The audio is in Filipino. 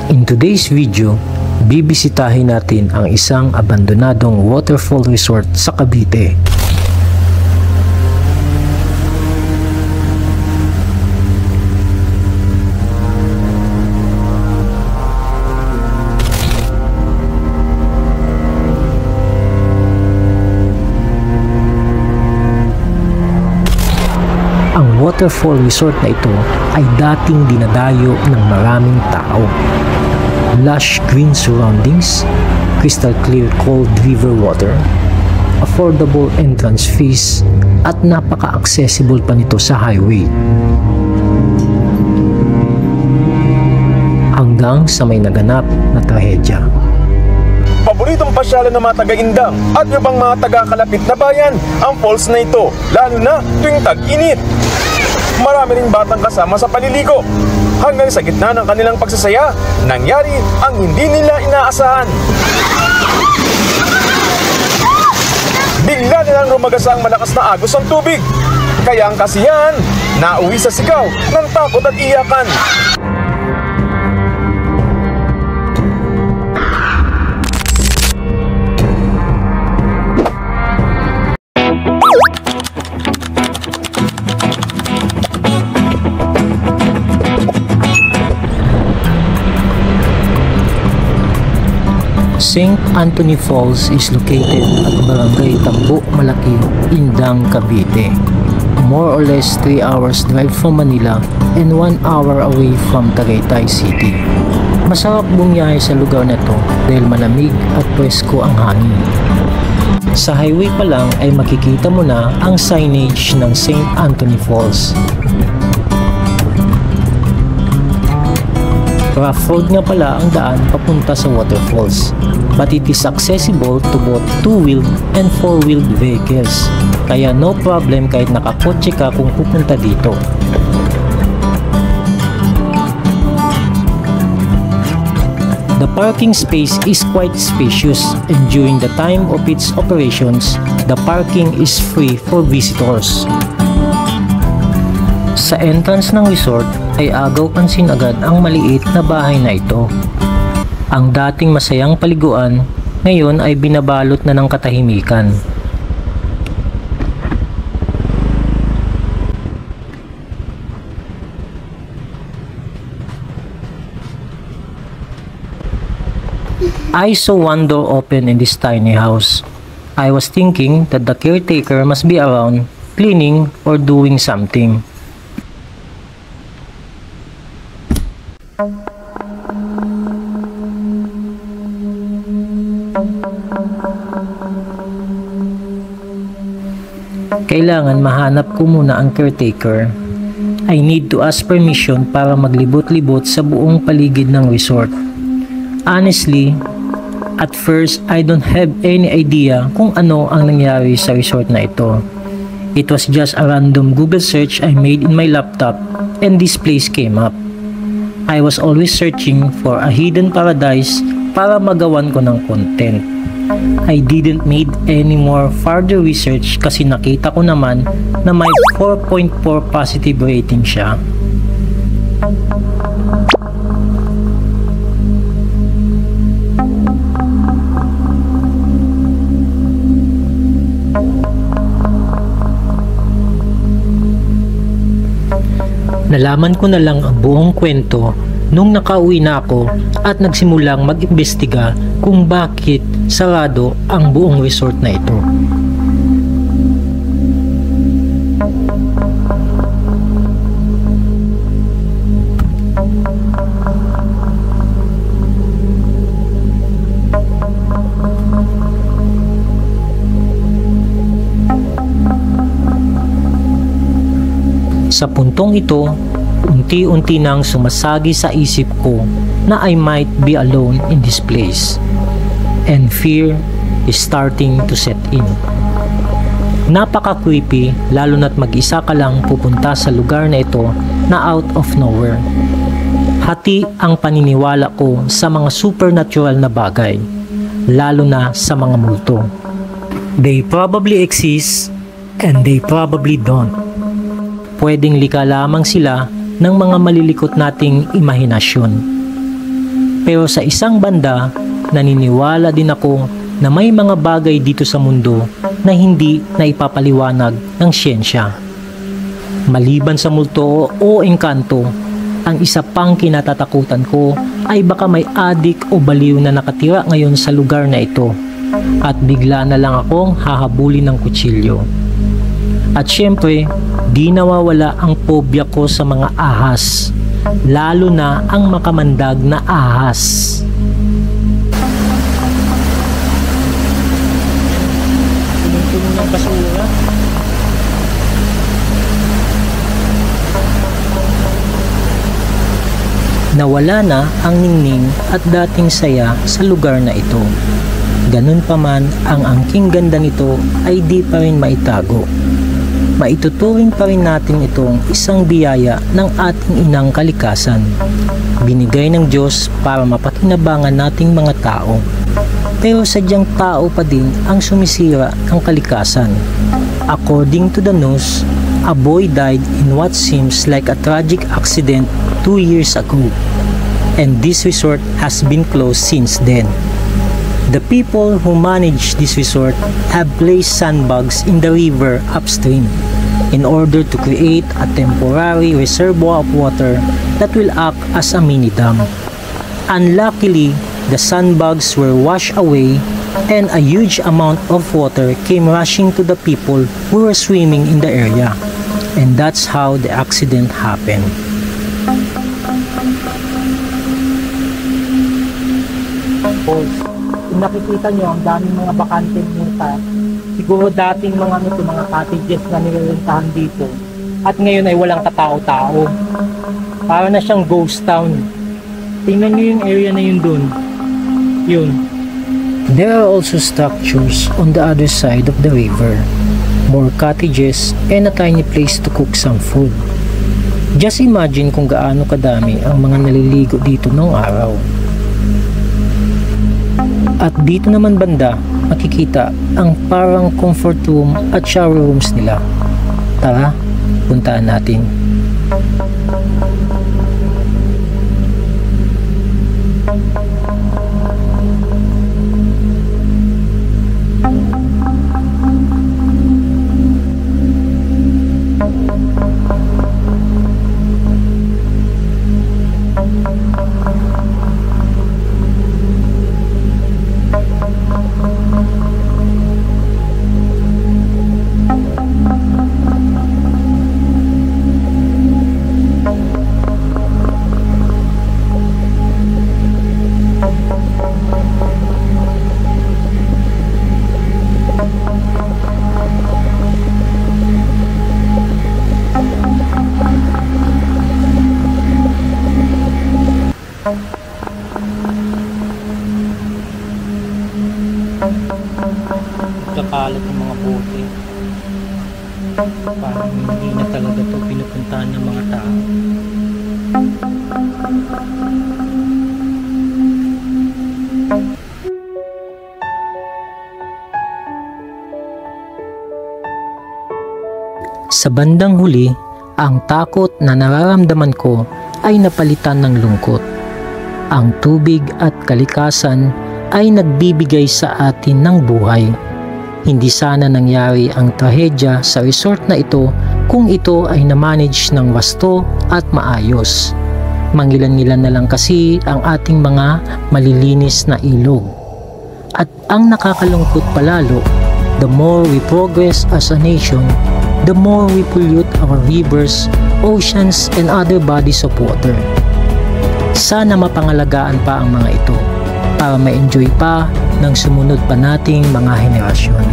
In today's video, bibisitahin natin ang isang abandonadong waterfall resort sa Cavite. Ang waterfall resort na ito ay dating dinadayo ng maraming tao. Lush green surroundings, crystal clear cold river water, affordable entrance fees, at napaka-accessible pa nito sa highway. Hanggang sa may naganap na trahedya. Paboritong pasyalan ng mga taga-Indang at ibang mga taga-kalapit na bayan ang falls na ito, lalo na tuwing tag-init. Marami ring batang kasama sa paliligo. Hanggang sa gitna ng kanilang pagsasaya, nangyari ang hindi nila inaasahan. Bigla nilang rumagasa ang malakas na agos ng tubig. Kaya ang kasiyahan, nauwi sa sigaw ng takot at iyakan. St. Anthony Falls is located at Barangay Tambo, Malaki, Indang, Cavite. More or less 3 hours drive from Manila and 1 hour away from Tagaytay City. Masarap bumiyahe sa lugar na to dahil malamig at presko ang hangin. Sa highway pa lang ay makikita mo na ang signage ng St. Anthony Falls. Rough road nga pala ang daan papunta sa waterfalls, but it is accessible to both 2-wheeled and 4-wheeled vehicles, kaya no problem kahit nakakotse ka kung pupunta dito. The parking space is quite spacious, and during the time of its operations, the parking is free for visitors. Sa entrance ng resort ay agaw pansin agad ang maliit na bahay na ito. Ang dating masayang paliguan, ngayon ay binabalot na ng katahimikan. I saw one door open in this tiny house. I was thinking that the caretaker must be around, cleaning or doing something. Kailangan mahanap ko muna ang caretaker. I need to ask permission para maglibot-libot sa buong paligid ng resort. Honestly, at first I don't have any idea kung ano ang nangyari sa resort na ito. It was just a random Google search I made in my laptop and this place came up. I was always searching for a hidden paradise para magawan ko ng content. I didn't need any more further research kasi nakita ko naman na may 4.4 positive rating siya. Nalaman ko na lang ang buong kwento nung nakauwi na ako at nagsimulang mag-imbestiga kung bakit sarado ang buong resort na ito. Sa puntong ito, unti-unti nang sumasagi sa isip ko na I might be alone in this place. And fear is starting to set in. Napaka-creepy lalo na't mag-isa ka lang pupunta sa lugar na ito na out of nowhere. Hati ang paniniwala ko sa mga supernatural na bagay, lalo na sa mga multo. They probably exist and they probably don't. Pwedeng lika lamang sila ng mga malilikot nating imahinasyon. Pero sa isang banda, naniniwala din ako na may mga bagay dito sa mundo na hindi na ipapaliwanag ng siyensya. Maliban sa multo o engkanto, ang isa pang kinatatakutan ko ay baka may adik o baliw na nakatira ngayon sa lugar na ito at bigla na lang akong hahabulin ng kutsilyo. At syempre, di nawawala ang phobia ko sa mga ahas, lalo na ang makamandag na ahas. Punong-puno ng basura. Nawala na ang ningning at dating saya sa lugar na ito. Ganun pa man, ang angking ganda nito ay di pa rin maitago. Maituturing pa rin natin itong isang biyaya ng ating inang kalikasan. Binigay ng Diyos para mapakinabangan nating mga tao. Pero sadyang tao pa din ang sumisira ng kalikasan. According to the news, a boy died in what seems like a tragic accident 2 years ago. And this resort has been closed since then. The people who manage this resort have placed sandbags in the river upstream in order to create a temporary reservoir of water that will act as a mini dam. Unluckily, the sandbags were washed away and a huge amount of water came rushing to the people who were swimming in the area. And that's how the accident happened. Kung nakikita nyo, ang daming mga bakanteng multa. Siguro dating mga cottages na nililentahan dito. At ngayon ay walang katao-tao. Para na siyang ghost town. Tingnan nyo yung area na yun dun. Yun. There are also structures on the other side of the river. More cottages and a tiny place to cook some food. Just imagine kung gaano kadami ang mga naliligo dito noong araw. At dito naman banda, makikita ang parang comfort room at shower rooms nila. Tara, puntaan natin. Kakalat ng mga bote. Parang hindi na talaga ito pinupuntahan ng mga tao. Sa bandang huli, ang takot na nararamdaman ko ay napalitan ng lungkot. Ang tubig at kalikasan ay nagbibigay sa atin ng buhay. Hindi sana nangyari ang trahedya sa resort na ito kung ito ay na-manage ng wasto at maayos. Mangilan-ngilan na lang kasi ang ating mga malilinis na ilog. At ang nakakalungkot palalo, the more we progress as a nation, the more we pollute our rivers, oceans, and other bodies of water. Sana mapangalagaan pa ang mga ito para ma-enjoy pa ng sumunod pa nating mga henerasyon.